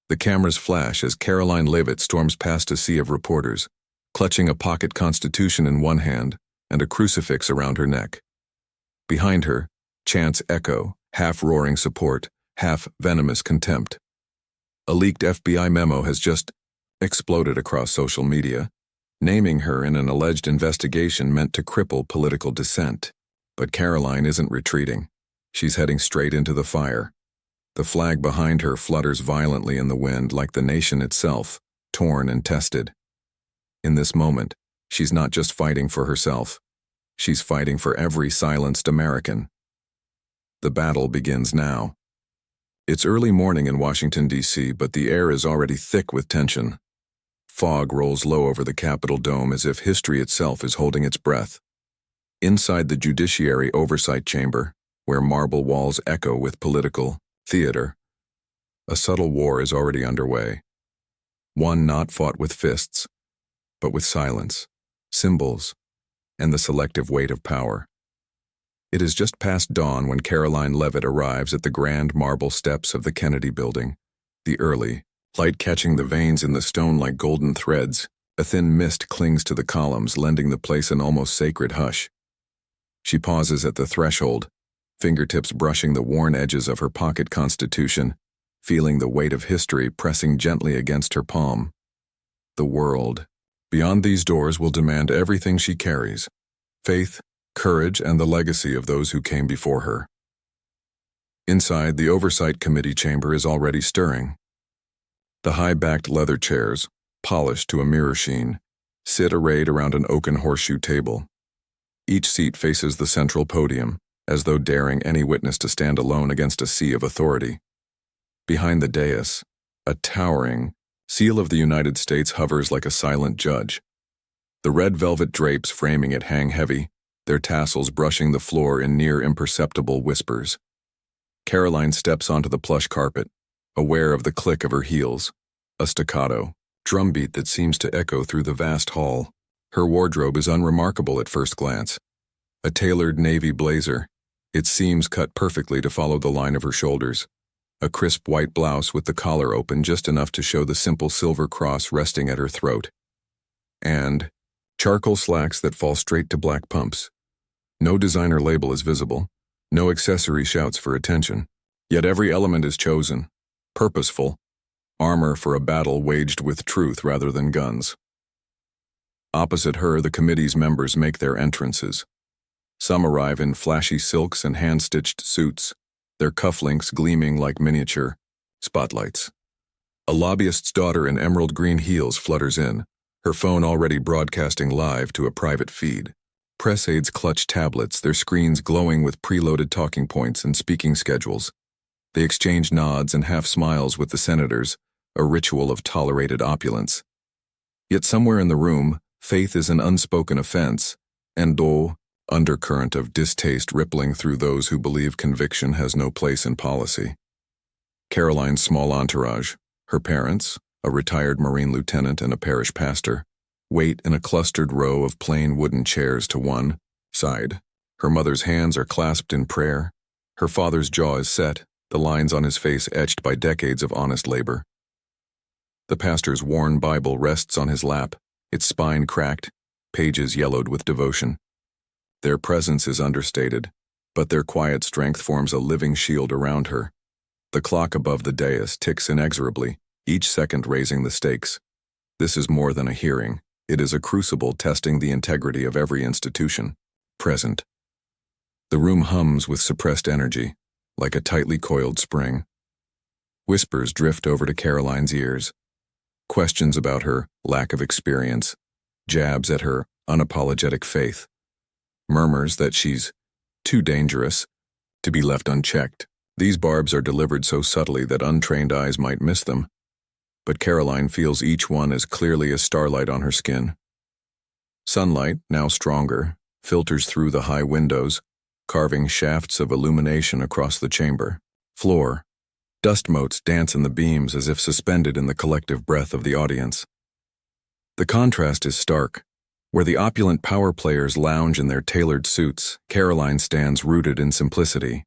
The cameras flash as Karoline Leavit storms past a sea of reporters, clutching a pocket constitution in one hand and a crucifix around her neck. Behind her, chants echo, half-roaring support, half-venomous contempt. A leaked FBI memo has just exploded across social media, naming her in an alleged investigation meant to cripple political dissent. But Karoline isn't retreating. She's heading straight into the fire. The flag behind her flutters violently in the wind like the nation itself, torn and tested. In this moment, she's not just fighting for herself. She's fighting for every silenced American. The battle begins now. It's early morning in Washington, D.C., but the air is already thick with tension. Fog rolls low over the Capitol dome as if history itself is holding its breath. Inside the Judiciary Oversight Chamber, where marble walls echo with political theater, a subtle war is already underway. One not fought with fists, but with silence, symbols, and the selective weight of power. It is just past dawn when Karoline Leavit arrives at the grand marble steps of the Kennedy Building. The early light catching the veins in the stone like golden threads, a thin mist clings to the columns, lending the place an almost sacred hush. She pauses at the threshold, fingertips brushing the worn edges of her pocket constitution, feeling the weight of history pressing gently against her palm. The world beyond these doors will demand everything she carries: faith, courage, and the legacy of those who came before her. Inside, the Oversight Committee chamber is already stirring. The high-backed leather chairs, polished to a mirror sheen, sit arrayed around an oaken horseshoe table. Each seat faces the central podium, as though daring any witness to stand alone against a sea of authority. Behind the dais, a towering seal of the United States hovers like a silent judge. The red velvet drapes framing it hang heavy, their tassels brushing the floor in near imperceptible whispers. Karoline steps onto the plush carpet, aware of the click of her heels, a staccato drumbeat that seems to echo through the vast hall. Her wardrobe is unremarkable at first glance. A tailored navy blazer, its seams cut perfectly to follow the line of her shoulders. A crisp white blouse with the collar open just enough to show the simple silver cross resting at her throat. And charcoal slacks that fall straight to black pumps. No designer label is visible. No accessory shouts for attention. Yet every element is chosen, purposeful, armor for a battle waged with truth rather than guns. Opposite her, the committee's members make their entrances. Some arrive in flashy silks and hand-stitched suits, their cufflinks gleaming like miniature spotlights. A lobbyist's daughter in emerald green heels flutters in, her phone already broadcasting live to a private feed. Press aides clutch tablets, their screens glowing with preloaded talking points and speaking schedules. They exchange nods and half-smiles with the senators, a ritual of tolerated opulence. Yet somewhere in the room, faith is an unspoken offense, and undercurrent of distaste rippling through those who believe conviction has no place in policy. Karoline's small entourage, her parents, a retired Marine lieutenant and a parish pastor, wait in a clustered row of plain wooden chairs to one side. Her mother's hands are clasped in prayer. Her father's jaw is set, the lines on his face etched by decades of honest labor. The pastor's worn Bible rests on his lap, its spine cracked, pages yellowed with devotion. Their presence is understated, but their quiet strength forms a living shield around her. The clock above the dais ticks inexorably, each second raising the stakes. This is more than a hearing. It is a crucible testing the integrity of every institution present. The room hums with suppressed energy, like a tightly coiled spring. Whispers drift over to Karoline's ears. Questions about her lack of experience, jabs at her unapologetic faith. Murmurs that she's too dangerous to be left unchecked. These barbs are delivered so subtly that untrained eyes might miss them, but Karoline feels each one as clearly as starlight on her skin. Sunlight, now stronger, filters through the high windows, carving shafts of illumination across the chamber. Floor, dust motes dance in the beams as if suspended in the collective breath of the audience. The contrast is stark. Where the opulent power players lounge in their tailored suits, Karoline stands rooted in simplicity.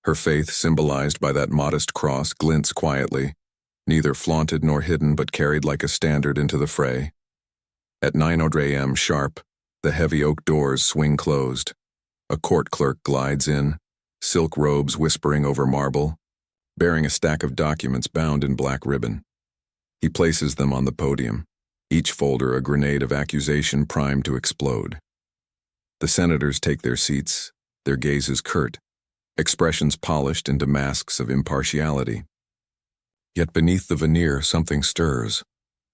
Her faith, symbolized by that modest cross, glints quietly, neither flaunted nor hidden but carried like a standard into the fray. At 9:00 a.m. sharp, the heavy oak doors swing closed. A court clerk glides in, silk robes whispering over marble, bearing a stack of documents bound in black ribbon. He places them on the podium, each folder a grenade of accusation primed to explode. The senators take their seats, their gazes curt, expressions polished into masks of impartiality. Yet beneath the veneer something stirs,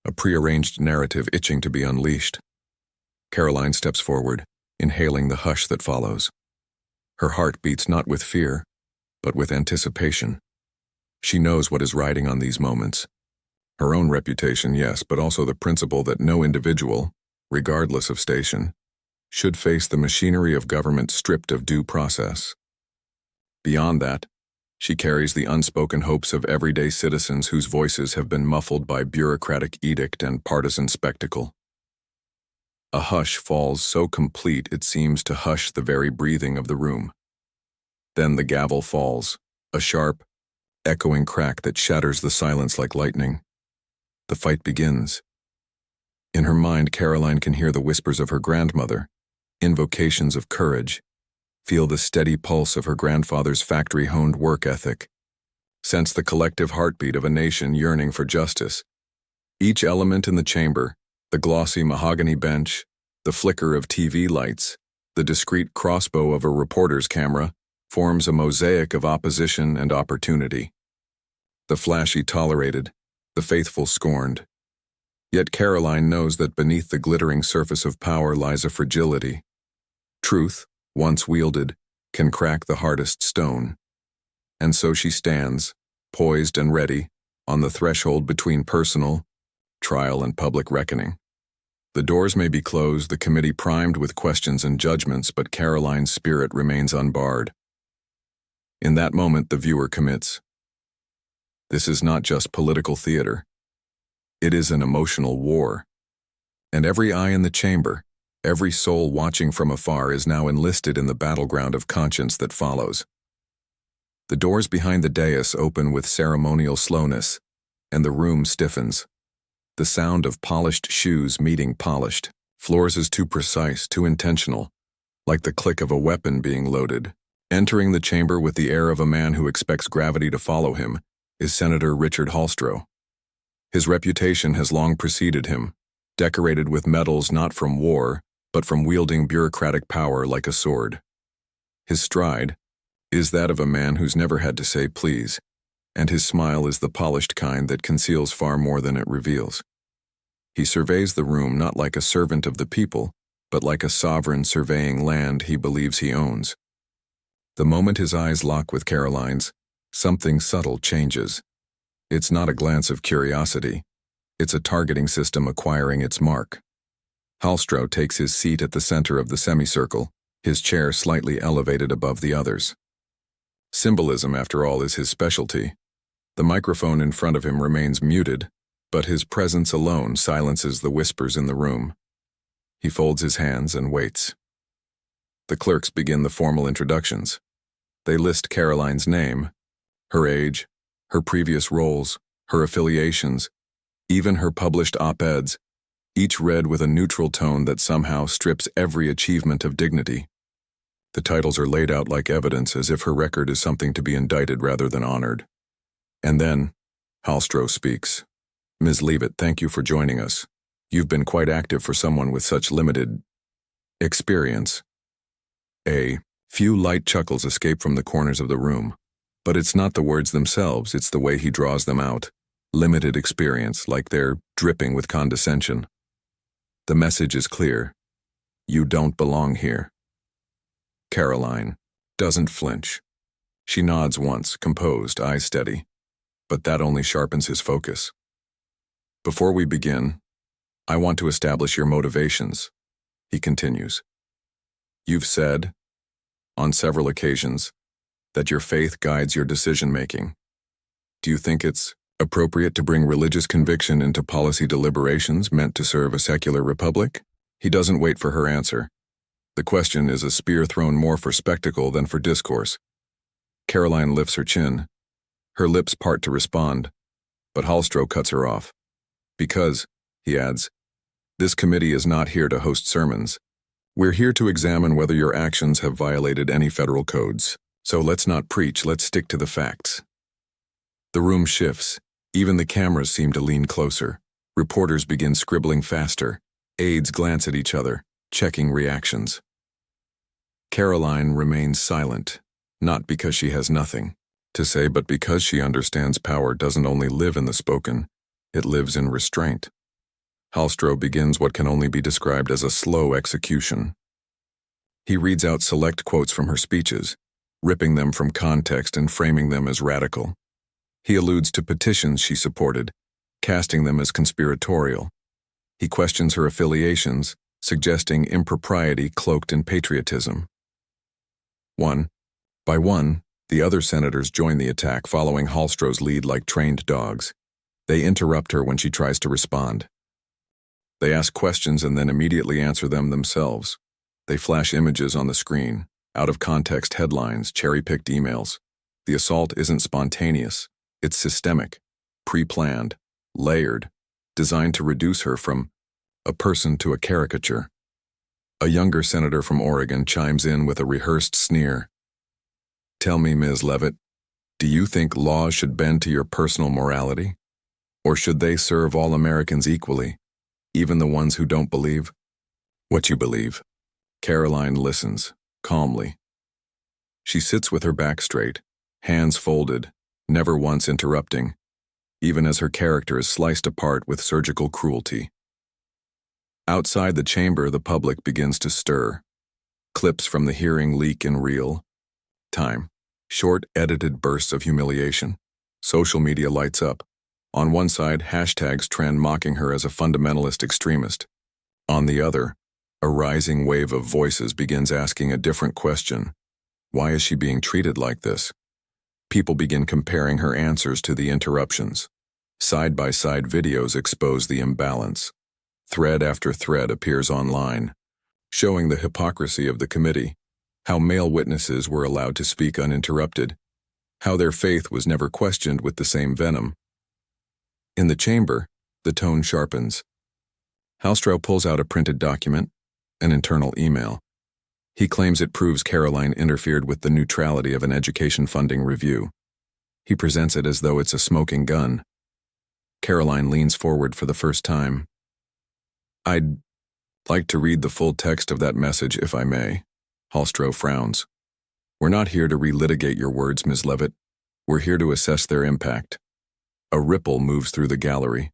a prearranged narrative itching to be unleashed. Karoline steps forward, inhaling the hush that follows. Her heart beats not with fear, but with anticipation. She knows what is riding on these moments. Her own reputation, yes, but also the principle that no individual, regardless of station, should face the machinery of government stripped of due process. Beyond that, she carries the unspoken hopes of everyday citizens whose voices have been muffled by bureaucratic edict and partisan spectacle. A hush falls so complete it seems to hush the very breathing of the room. Then the gavel falls, a sharp, echoing crack that shatters the silence like lightning. The fight begins. In her mind, Karoline can hear the whispers of her grandmother, invocations of courage, feel the steady pulse of her grandfather's factory-honed work ethic, sense the collective heartbeat of a nation yearning for justice. Each element in the chamber, the glossy mahogany bench, the flicker of TV lights, the discreet crossbow of a reporter's camera, forms a mosaic of opposition and opportunity. The flashy tolerated, the faithful scorned. Yet Karoline knows that beneath the glittering surface of power lies a fragility. Truth, once wielded, can crack the hardest stone. And so she stands, poised and ready, on the threshold between personal, trial and public reckoning. The doors may be closed, the committee primed with questions and judgments, but Karoline's spirit remains unbarred. In that moment, the viewer commits. This is not just political theater. It is an emotional war. And every eye in the chamber, every soul watching from afar is now enlisted in the battleground of conscience that follows. The doors behind the dais open with ceremonial slowness, and the room stiffens. The sound of polished shoes meeting polished. Floors is too precise, too intentional, like the click of a weapon being loaded. Entering the chamber with the air of a man who expects gravity to follow him is Senator Richard Hallstrow. His reputation has long preceded him, decorated with medals not from war, but from wielding bureaucratic power like a sword. His stride is that of a man who's never had to say please, and his smile is the polished kind that conceals far more than it reveals. He surveys the room not like a servant of the people, but like a sovereign surveying land he believes he owns. The moment his eyes lock with Karoline's, something subtle changes. It's not a glance of curiosity. It's a targeting system acquiring its mark. Hallstrow takes his seat at the center of the semicircle, his chair slightly elevated above the others. Symbolism, after all, is his specialty. The microphone in front of him remains muted, but his presence alone silences the whispers in the room. He folds his hands and waits. The clerks begin the formal introductions. They list Karoline's name, her age, her previous roles, her affiliations, even her published op-eds, each read with a neutral tone that somehow strips every achievement of dignity. The titles are laid out like evidence, as if her record is something to be indicted rather than honored. And then, Hallstrow speaks. Ms. Leavit, thank you for joining us. You've been quite active for someone with such limited experience. A few light chuckles escape from the corners of the room. But it's not the words themselves, it's the way he draws them out. Limited experience, like they're dripping with condescension. The message is clear. You don't belong here. Karoline doesn't flinch. She nods once, composed, eyes steady. But that only sharpens his focus. Before we begin, I want to establish your motivations, he continues. You've said, on several occasions, that your faith guides your decision-making. Do you think it's appropriate to bring religious conviction into policy deliberations meant to serve a secular republic? He doesn't wait for her answer. The question is a spear thrown more for spectacle than for discourse. Karoline lifts her chin. Her lips part to respond, But Hallstrow cuts her off. Because, he adds, this committee is not here to host sermons. We're here to examine whether your actions have violated any federal codes. So let's not preach, let's stick to the facts. The room shifts. Even the cameras seem to lean closer. Reporters begin scribbling faster. Aides glance at each other, checking reactions. Karoline remains silent, not because she has nothing to say, but because she understands power doesn't only live in the spoken, it lives in restraint. Hallstrow begins what can only be described as a slow execution. He reads out select quotes from her speeches, ripping them from context and framing them as radical. He alludes to petitions she supported, casting them as conspiratorial. He questions her affiliations, suggesting impropriety cloaked in patriotism. One by one, the other senators join the attack, following Hallstrow's lead like trained dogs. They interrupt her when she tries to respond. They ask questions and then immediately answer them themselves. They flash images on the screen, out-of-context headlines, cherry-picked emails. The assault isn't spontaneous. It's systemic, pre-planned, layered, designed to reduce her from a person to a caricature. A younger senator from Oregon chimes in with a rehearsed sneer. Tell me, Ms. Leavit, do you think laws should bend to your personal morality? Or should they serve all Americans equally, even the ones who don't believe what you believe? Karoline listens, calmly. She sits with her back straight, hands folded, never once interrupting, even as her character is sliced apart with surgical cruelty. Outside the chamber, the public begins to stir. Clips from the hearing leak in real time. Short, edited bursts of humiliation. Social media lights up. On one side, hashtags trend mocking her as a fundamentalist extremist. On the other, a rising wave of voices begins asking a different question. Why is she being treated like this? People begin comparing her answers to the interruptions. Side-by-side videos expose the imbalance. Thread after thread appears online, showing the hypocrisy of the committee, how male witnesses were allowed to speak uninterrupted, how their faith was never questioned with the same venom. In the chamber, the tone sharpens. Hallstrow pulls out a printed document, an internal email. He claims it proves Karoline interfered with the neutrality of an education funding review. He presents it as though it's a smoking gun. Karoline leans forward for the first time. I'd like to read the full text of that message, if I may. Hallstrow frowns. We're not here to relitigate your words, Ms. Leavit. We're here to assess their impact. A ripple moves through the gallery.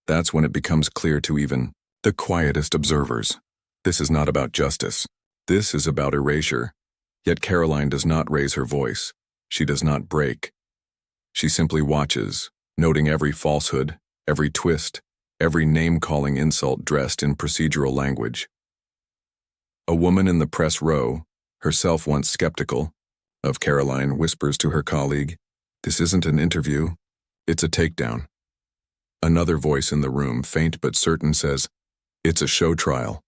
That's when it becomes clear to even the quietest observers. This is not about justice. This is about erasure. Yet Karoline does not raise her voice. She does not break. She simply watches, noting every falsehood, every twist, every name-calling insult dressed in procedural language. A woman in the press row, herself once skeptical of Karoline, whispers to her colleague, "This isn't an interview, it's a takedown." Another voice in the room, faint but certain, says, "It's a show trial."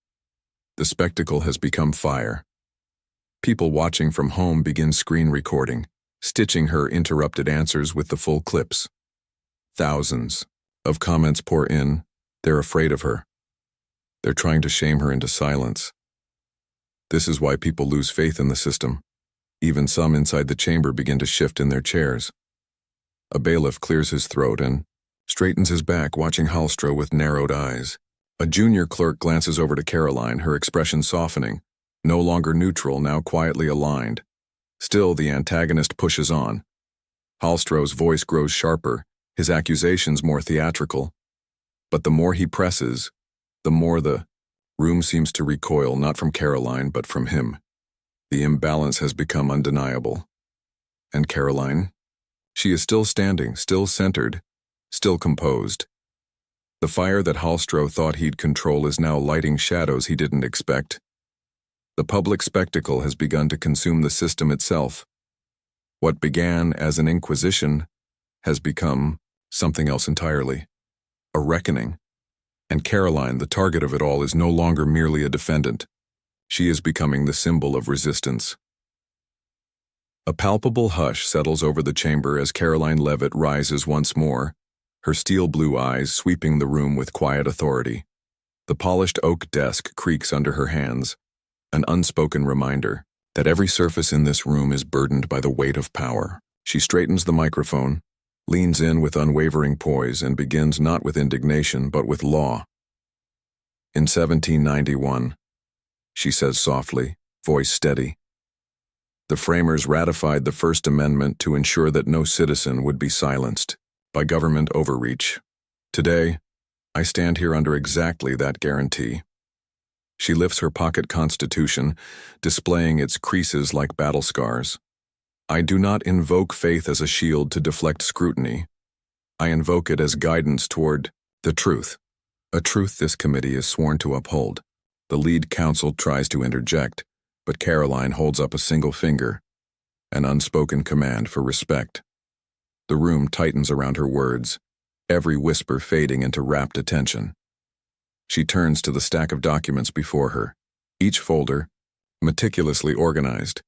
The spectacle has become fire. People watching from home begin screen recording, stitching her interrupted answers with the full clips. Thousands of comments pour in. They're afraid of her. They're trying to shame her into silence. This is why people lose faith in the system. Even some inside the chamber begin to shift in their chairs. A bailiff clears his throat and straightens his back, watching Hallstrow with narrowed eyes. A junior clerk glances over to Karoline, her expression softening, no longer neutral, now quietly aligned. Still, the antagonist pushes on. Hallstrow's voice grows sharper, his accusations more theatrical. But the more he presses, the more the room seems to recoil, not from Karoline, but from him. The imbalance has become undeniable. And Karoline? She is still standing, still centered, still composed. The fire that Hallstrow thought he'd control is now lighting shadows he didn't expect. The public spectacle has begun to consume the system itself. What began as an inquisition has become something else entirely. A reckoning. And Karoline, the target of it all, is no longer merely a defendant. She is becoming the symbol of resistance. A palpable hush settles over the chamber as Karoline Leavit rises once more, her steel blue eyes sweeping the room with quiet authority. The polished oak desk creaks under her hands, an unspoken reminder that every surface in this room is burdened by the weight of power. She straightens the microphone, leans in with unwavering poise, and begins not with indignation but with law. In 1791, she says softly, voice steady, the framers ratified the First Amendment to ensure that no citizen would be silenced by government overreach. Today, I stand here under exactly that guarantee. She lifts her pocket constitution, displaying its creases like battle scars. I do not invoke faith as a shield to deflect scrutiny. I invoke it as guidance toward the truth, a truth this committee is sworn to uphold. The lead counsel tries to interject, but Karoline holds up a single finger, an unspoken command for respect. The room tightens around her words, every whisper fading into rapt attention. She turns to the stack of documents before her, each folder meticulously organized.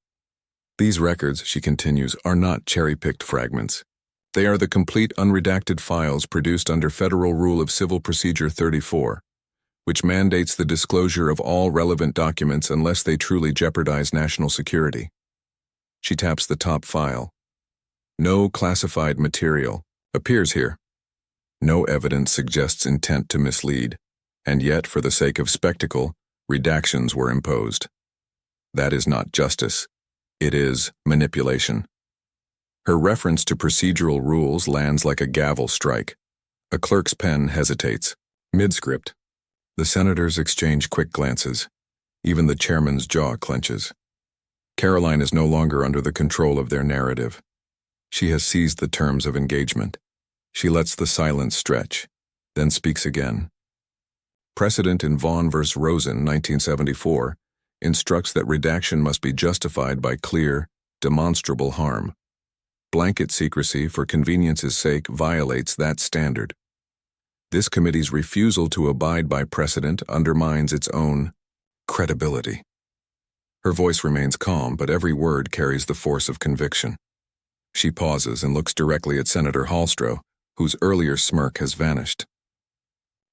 These records, she continues, are not cherry-picked fragments. They are the complete unredacted files produced under Federal Rule of Civil Procedure 34, which mandates the disclosure of all relevant documents unless they truly jeopardize national security. She taps the top file. No classified material appears here. No evidence suggests intent to mislead, and yet, for the sake of spectacle, redactions were imposed. That is not justice. It is manipulation. Her reference to procedural rules lands like a gavel strike. A clerk's pen hesitates. Mid-script. The senators exchange quick glances. Even the chairman's jaw clenches. Karoline is no longer under the control of their narrative. She has seized the terms of engagement. She lets the silence stretch, then speaks again. Precedent in Vaughn v. Rosen, 1974, instructs that redaction must be justified by clear, demonstrable harm. Blanket secrecy for convenience's sake violates that standard. This committee's refusal to abide by precedent undermines its own credibility. Her voice remains calm, but every word carries the force of conviction. She pauses and looks directly at Senator Hallstroh, whose earlier smirk has vanished.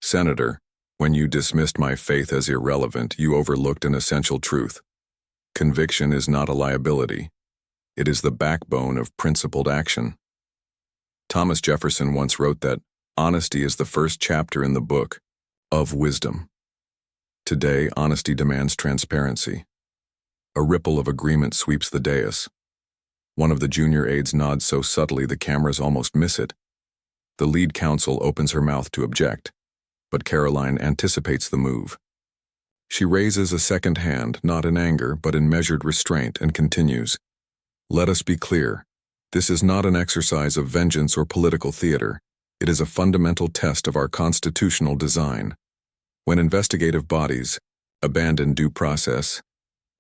Senator, when you dismissed my faith as irrelevant, you overlooked an essential truth. Conviction is not a liability. It is the backbone of principled action. Thomas Jefferson once wrote that honesty is the first chapter in the book of wisdom. Today, honesty demands transparency. A ripple of agreement sweeps the dais. One of the junior aides nods so subtly the cameras almost miss it. The lead counsel opens her mouth to object, but Karoline anticipates the move. She raises a second hand, not in anger, but in measured restraint, and continues, "Let us be clear. This is not an exercise of vengeance or political theater. It is a fundamental test of our constitutional design. When investigative bodies abandon due process,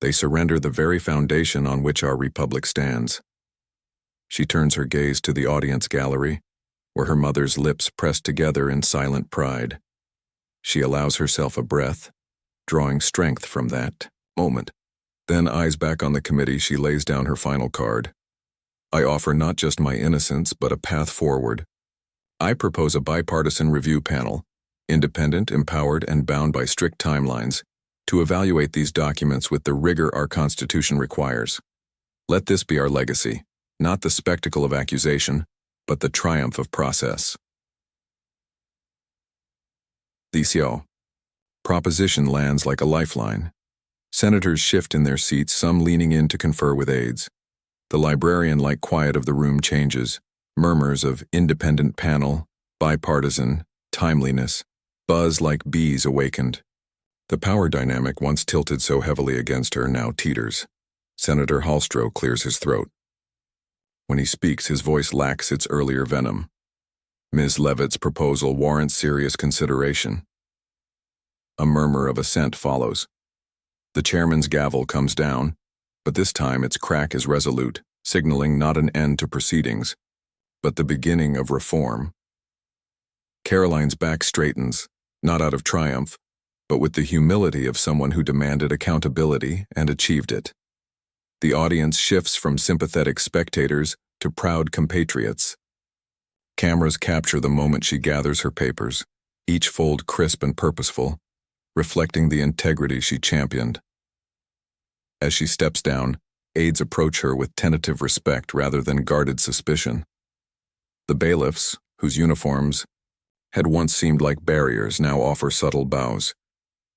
they surrender the very foundation on which our republic stands." She turns her gaze to the audience gallery, where her mother's lips press together in silent pride. She allows herself a breath, drawing strength from that moment. Then, eyes back on the committee, she lays down her final card. I offer not just my innocence, but a path forward. I propose a bipartisan review panel, independent, empowered, and bound by strict timelines, to evaluate these documents with the rigor our Constitution requires. Let this be our legacy, not the spectacle of accusation, but the triumph of process. The proposition lands like a lifeline. Senators shift in their seats, some leaning in to confer with aides. The librarian-like quiet of the room changes. Murmurs of independent panel, bipartisan, timeliness, buzz like bees awakened. The power dynamic once tilted so heavily against her now teeters. Senator Hallstroh clears his throat. When he speaks, his voice lacks its earlier venom. Ms. Leavit's proposal warrants serious consideration. A murmur of assent follows. The chairman's gavel comes down, but this time its crack is resolute, signaling not an end to proceedings, but the beginning of reform. Karoline's back straightens, not out of triumph, but with the humility of someone who demanded accountability and achieved it. The audience shifts from sympathetic spectators to proud compatriots. Cameras capture the moment she gathers her papers, each fold crisp and purposeful, reflecting the integrity she championed. As she steps down, aides approach her with tentative respect rather than guarded suspicion. The bailiffs, whose uniforms had once seemed like barriers, now offer subtle bows,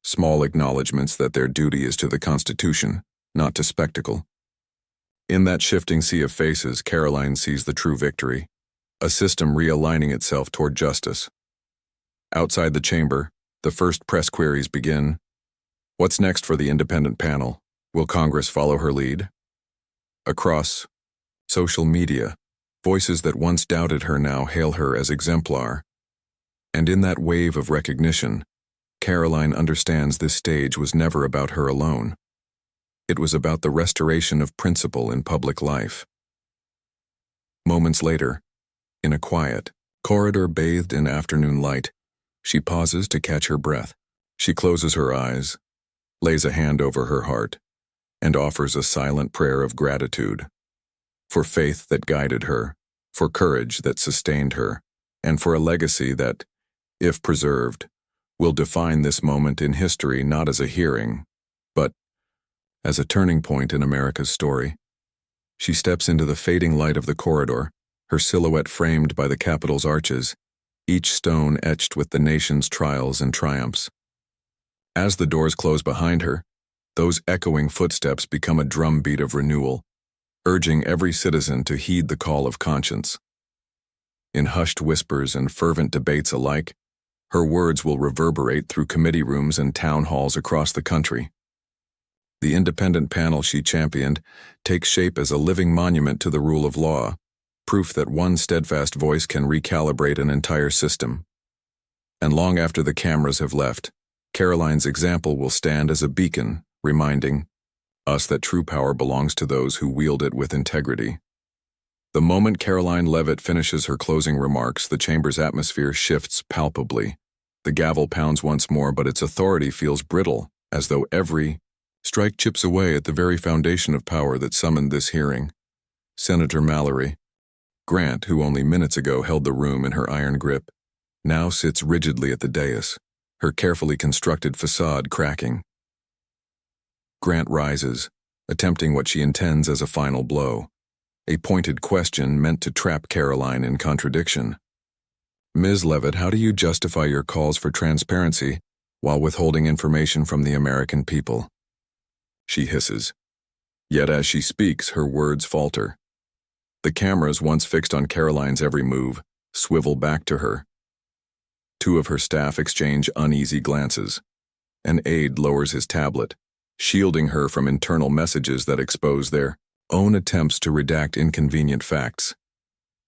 small acknowledgments that their duty is to the Constitution, not to spectacle. In that shifting sea of faces, Karoline sees the true victory, a system realigning itself toward justice. Outside the chamber, the first press queries begin. What's next for the independent panel? Will Congress follow her lead? Across social media, voices that once doubted her now hail her as exemplar. And in that wave of recognition, Karoline understands this stage was never about her alone. It was about the restoration of principle in public life. Moments later, in a quiet corridor bathed in afternoon light, she pauses to catch her breath. She closes her eyes, lays a hand over her heart, and offers a silent prayer of gratitude for faith that guided her, for courage that sustained her, and for a legacy that, if preserved, will define this moment in history not as a hearing, but as a turning point in America's story. She steps into the fading light of the corridor, her silhouette framed by the Capitol's arches, each stone etched with the nation's trials and triumphs. As the doors close behind her, those echoing footsteps become a drumbeat of renewal, urging every citizen to heed the call of conscience. In hushed whispers and fervent debates alike, her words will reverberate through committee rooms and town halls across the country. The independent panel she championed takes shape as a living monument to the rule of law, proof that one steadfast voice can recalibrate an entire system. And long after the cameras have left, Karoline's example will stand as a beacon, reminding us that true power belongs to those who wield it with integrity. The moment Karoline Leavit finishes her closing remarks, the chamber's atmosphere shifts palpably. The gavel pounds once more, but its authority feels brittle, as though every strike chips away at the very foundation of power that summoned this hearing. Senator Mallory Grant, who only minutes ago held the room in her iron grip, now sits rigidly at the dais, her carefully constructed facade cracking. Grant rises, attempting what she intends as a final blow, a pointed question meant to trap Karoline in contradiction. Ms. Leavit, how do you justify your calls for transparency while withholding information from the American people? She hisses. Yet as she speaks, her words falter. The cameras, once fixed on Karoline's every move, swivel back to her. Two of her staff exchange uneasy glances. An aide lowers his tablet, shielding her from internal messages that expose their own attempts to redact inconvenient facts.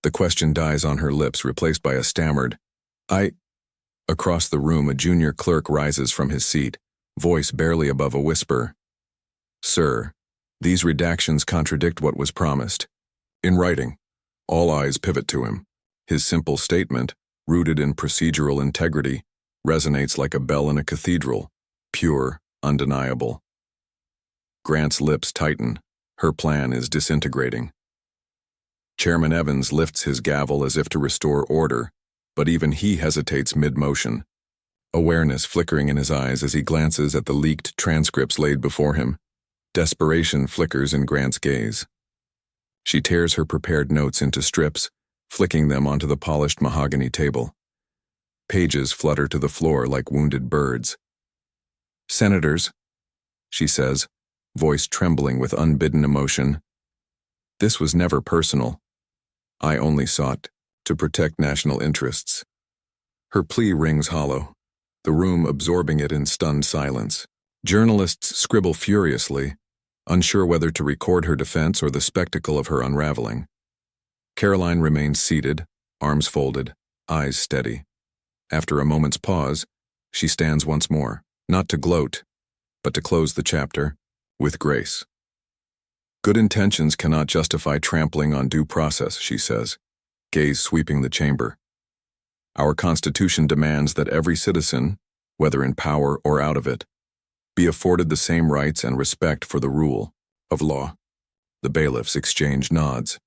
The question dies on her lips, replaced by a stammered, Across the room, a junior clerk rises from his seat, voice barely above a whisper. Sir, these redactions contradict what was promised. In writing, all eyes pivot to him. His simple statement, rooted in procedural integrity, resonates like a bell in a cathedral, pure, undeniable. Grant's lips tighten. Her plan is disintegrating. Chairman Evans lifts his gavel as if to restore order, but even he hesitates mid-motion, awareness flickering in his eyes as he glances at the leaked transcripts laid before him. Desperation flickers in Grant's gaze. She tears her prepared notes into strips, flicking them onto the polished mahogany table. Pages flutter to the floor like wounded birds. Senators, she says, voice trembling with unbidden emotion. This was never personal. I only sought to protect national interests. Her plea rings hollow, the room absorbing it in stunned silence. Journalists scribble furiously, unsure whether to record her defense or the spectacle of her unraveling. Karoline remains seated, arms folded, eyes steady. After a moment's pause, she stands once more, not to gloat, but to close the chapter with grace. Good intentions cannot justify trampling on due process, she says, gaze sweeping the chamber. Our Constitution demands that every citizen, whether in power or out of it, be afforded the same rights and respect for the rule of law. The bailiffs exchange nods.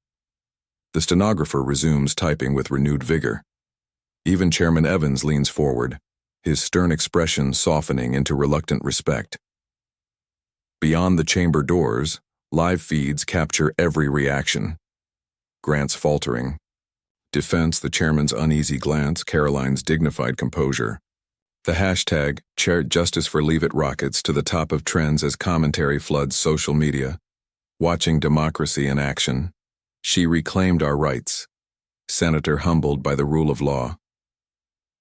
The stenographer resumes typing with renewed vigor. Even Chairman Evans leans forward, his stern expression softening into reluctant respect. Beyond the chamber doors, live feeds capture every reaction. Grant's faltering. Defense, the chairman's uneasy glance, Karoline's dignified composure. The hashtag, #Justice for Leavit rockets to the top of trends as commentary floods social media. Watching democracy in action. She reclaimed our rights. Senator humbled by the rule of law.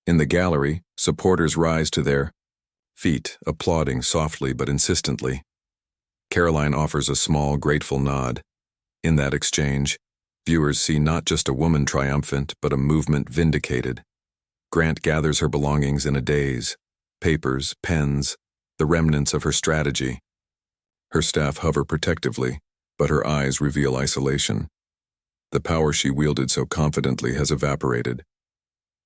In the gallery, supporters rise to their feet, applauding softly but insistently. Karoline offers a small, grateful nod. In that exchange, viewers see not just a woman triumphant, but a movement vindicated. Grant gathers her belongings in a daze. Papers, pens, the remnants of her strategy. Her staff hover protectively, but her eyes reveal isolation. The power she wielded so confidently has evaporated.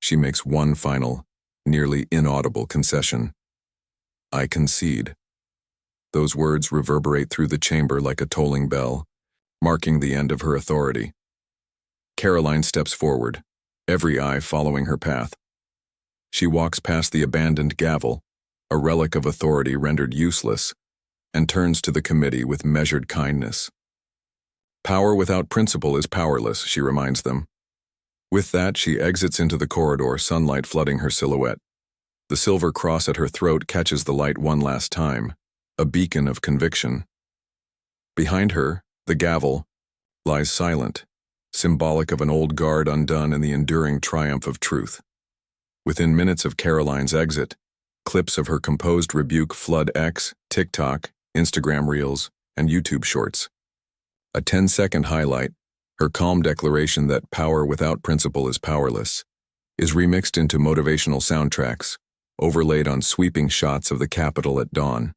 She makes one final, nearly inaudible concession. "I concede." Those words reverberate through the chamber like a tolling bell, marking the end of her authority. Karoline steps forward, every eye following her path. She walks past the abandoned gavel, a relic of authority rendered useless, and turns to the committee with measured kindness. "Power without principle is powerless," she reminds them. With that, she exits into the corridor, sunlight flooding her silhouette. The silver cross at her throat catches the light one last time, a beacon of conviction. Behind her, the gavel, lies silent, symbolic of an old guard undone and the enduring triumph of truth. Within minutes of Karoline's exit, clips of her composed rebuke flood X, TikTok, Instagram Reels, and YouTube Shorts. A 10-second highlight, her calm declaration that power without principle is powerless, is remixed into motivational soundtracks, overlaid on sweeping shots of the Capitol at dawn.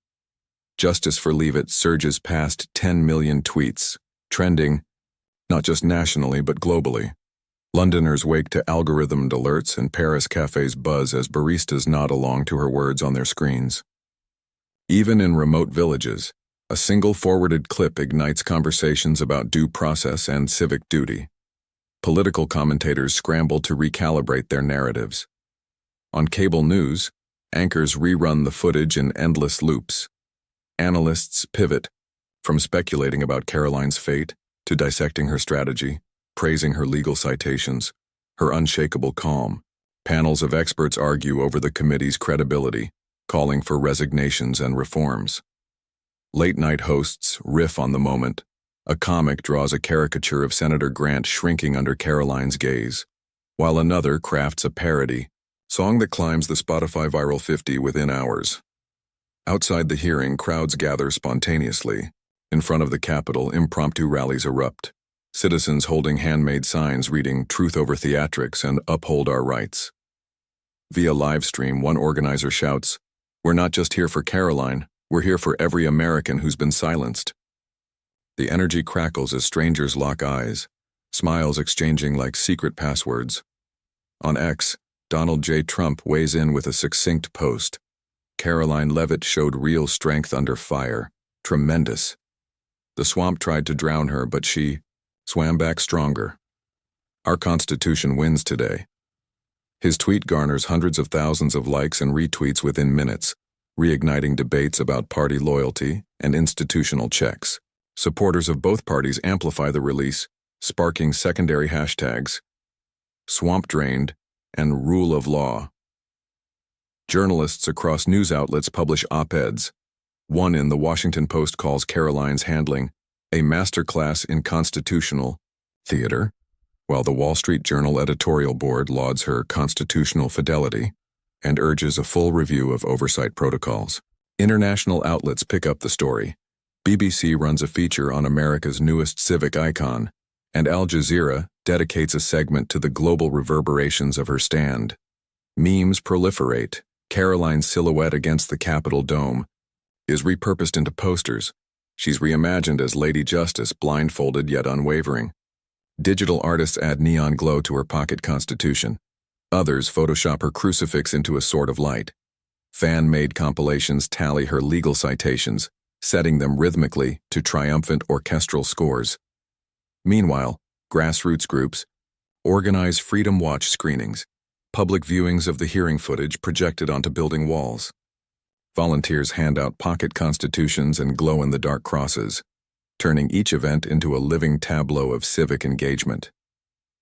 Justice for Leavit surges past 10 million tweets, trending, not just nationally but globally. Londoners wake to algorithmed alerts and Paris cafes buzz as baristas nod along to her words on their screens. Even in remote villages, a single forwarded clip ignites conversations about due process and civic duty. Political commentators scramble to recalibrate their narratives. On cable news, anchors rerun the footage in endless loops. Analysts pivot, from speculating about Karoline's fate to dissecting her strategy, praising her legal citations, her unshakable calm. Panels of experts argue over the committee's credibility, calling for resignations and reforms. Late-night hosts riff on the moment. A comic draws a caricature of Senator Grant shrinking under Karoline's gaze, while another crafts a parody, song that climbs the Spotify Viral 50 within hours. Outside the hearing, crowds gather spontaneously. In front of the Capitol, impromptu rallies erupt. Citizens holding handmade signs reading "Truth over Theatrics" and "Uphold Our Rights." Via live stream, one organizer shouts, "We're not just here for Karoline, we're here for every American who's been silenced." The energy crackles as strangers lock eyes, smiles exchanging like secret passwords. On X, Donald J. Trump weighs in with a succinct post. "Karoline Leavit showed real strength under fire. Tremendous. The swamp tried to drown her, but she swam back stronger. Our Constitution wins today." His tweet garners hundreds of thousands of likes and retweets within minutes, reigniting debates about party loyalty and institutional checks. Supporters of both parties amplify the release, sparking secondary hashtags, "Swamp Drained" and "Rule of Law." Journalists across news outlets publish op-eds. One in the Washington Post calls Karoline's handling a masterclass in constitutional theater, while the Wall Street Journal editorial board lauds her constitutional fidelity and urges a full review of oversight protocols. International outlets pick up the story. BBC runs a feature on America's newest civic icon, and Al Jazeera dedicates a segment to the global reverberations of her stand. Memes proliferate. Karoline's silhouette against the Capitol dome is repurposed into posters. She's reimagined as Lady Justice, blindfolded yet unwavering. Digital artists add neon glow to her pocket constitution. Others Photoshop her crucifix into a sword of light. Fan-made compilations tally her legal citations, setting them rhythmically to triumphant orchestral scores. Meanwhile, grassroots groups, organize Freedom Watch screenings, public viewings of the hearing footage projected onto building walls. Volunteers hand out pocket constitutions and glow-in-the-dark crosses, turning each event into a living tableau of civic engagement.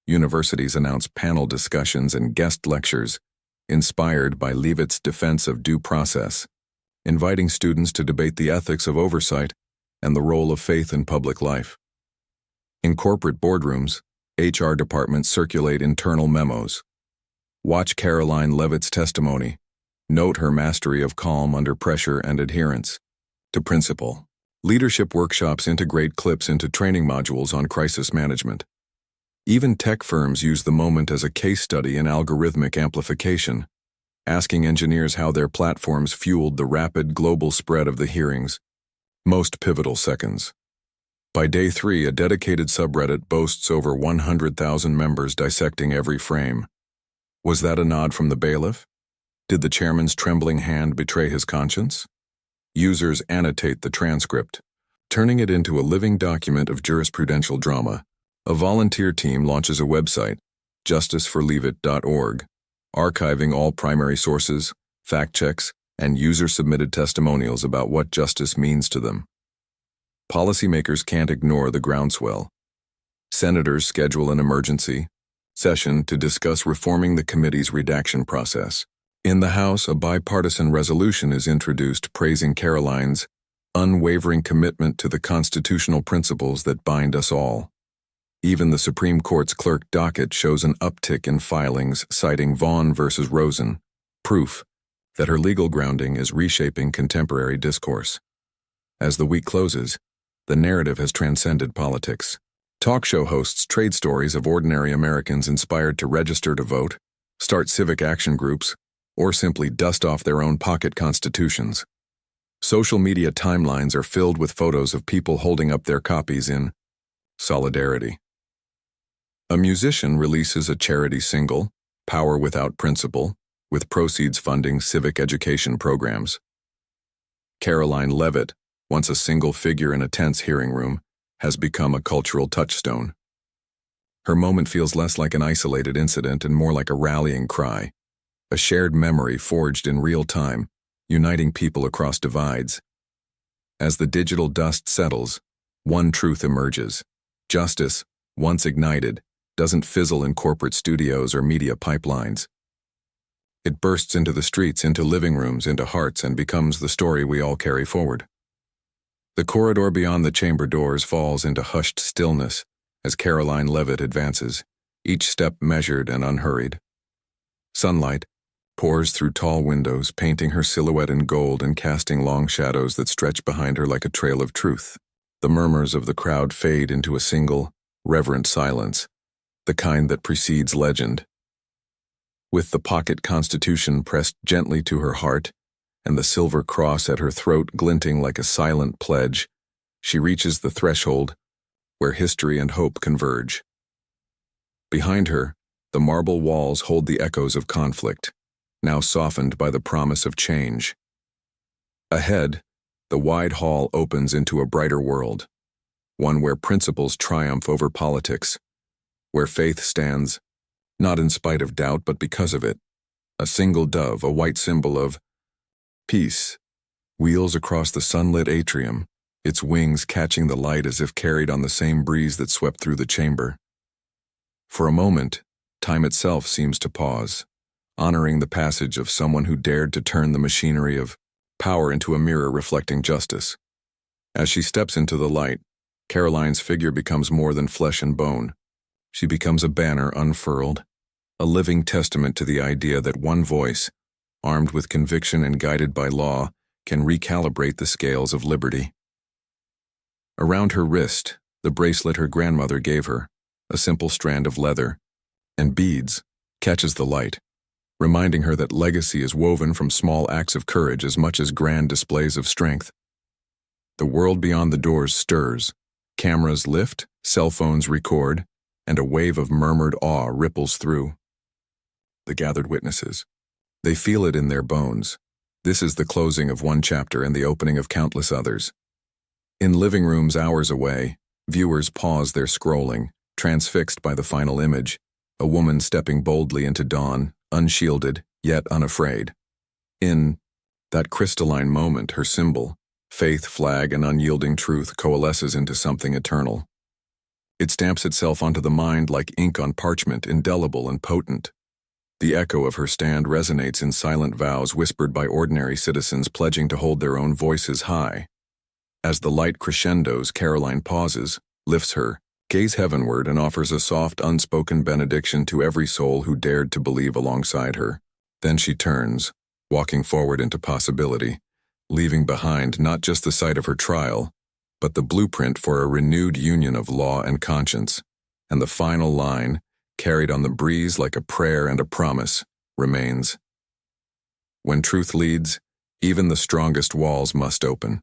Universities announce panel discussions and guest lectures, inspired by Leavit's defense of due process, inviting students to debate the ethics of oversight and the role of faith in public life. In corporate boardrooms, HR departments circulate internal memos. Watch Karoline Leavit's testimony. Note her mastery of calm under pressure and adherence to principle. Leadership workshops integrate clips into training modules on crisis management. Even tech firms use the moment as a case study in algorithmic amplification, asking engineers how their platforms fueled the rapid global spread of the hearings. Most pivotal seconds. By day 3, a dedicated subreddit boasts over 100,000 members dissecting every frame. Was that a nod from the bailiff? Did the chairman's trembling hand betray his conscience? Users annotate the transcript, turning it into a living document of jurisprudential drama. A volunteer team launches a website, justiceforleavit.org, archiving all primary sources, fact checks, and user-submitted testimonials about what justice means to them. Policymakers can't ignore the groundswell. Senators schedule an emergency session to discuss reforming the committee's redaction process. In the House, a bipartisan resolution is introduced praising Karoline's unwavering commitment to the constitutional principles that bind us all. Even the Supreme Court's clerk docket shows an uptick in filings citing Vaughn versus Rosen, proof that her legal grounding is reshaping contemporary discourse. As the week closes, the narrative has transcended politics. Talk show hosts trade stories of ordinary Americans inspired to register to vote, start civic action groups, or simply dust off their own pocket constitutions. Social media timelines are filled with photos of people holding up their copies in solidarity. A musician releases a charity single, Power Without Principle, with proceeds funding civic education programs. Karoline Leavit, once a single figure in a tense hearing room, has become a cultural touchstone. Her moment feels less like an isolated incident and more like a rallying cry, a shared memory forged in real time, uniting people across divides. As the digital dust settles, one truth emerges. Justice, once ignited, doesn't fizzle in corporate studios or media pipelines. It bursts into the streets, into living rooms, into hearts, and becomes the story we all carry forward. The corridor beyond the chamber doors falls into hushed stillness as Karoline Leavit advances, each step measured and unhurried. Sunlight pours through tall windows, painting her silhouette in gold and casting long shadows that stretch behind her like a trail of truth. The murmurs of the crowd fade into a single, reverent silence, the kind that precedes legend. With the pocket constitution pressed gently to her heart and the silver cross at her throat glinting like a silent pledge, she reaches the threshold where history and hope converge. Behind her, the marble walls hold the echoes of conflict, now softened by the promise of change. Ahead, the wide hall opens into a brighter world, one where principles triumph over politics, where faith stands, not in spite of doubt but because of it. A single dove, a white symbol of peace, wheels across the sunlit atrium, its wings catching the light as if carried on the same breeze that swept through the chamber. For a moment, time itself seems to pause, honoring the passage of someone who dared to turn the machinery of power into a mirror reflecting justice. As she steps into the light, Karoline's figure becomes more than flesh and bone. She becomes a banner unfurled, a living testament to the idea that one voice, armed with conviction and guided by law, can recalibrate the scales of liberty. Around her wrist, the bracelet her grandmother gave her, a simple strand of leather, and beads, catches the light, reminding her that legacy is woven from small acts of courage as much as grand displays of strength. The world beyond the doors stirs. Cameras lift, cell phones record, and a wave of murmured awe ripples through the gathered witnesses. They feel it in their bones. This is the closing of one chapter and the opening of countless others. In living rooms hours away, viewers pause their scrolling, transfixed by the final image, a woman stepping boldly into dawn, unshielded, yet unafraid. In that crystalline moment, her symbol, faith, flag, and unyielding truth coalesces into something eternal. It stamps itself onto the mind like ink on parchment, indelible and potent. The echo of her stand resonates in silent vows whispered by ordinary citizens pledging to hold their own voices high. As the light crescendos, Karoline pauses, lifts her gaze heavenward, and offers a soft, unspoken benediction to every soul who dared to believe alongside her. Then she turns, walking forward into possibility, leaving behind not just the site of her trial, but the blueprint for a renewed union of law and conscience. And the final line, carried on the breeze like a prayer and a promise, remains. When truth leads, even the strongest walls must open.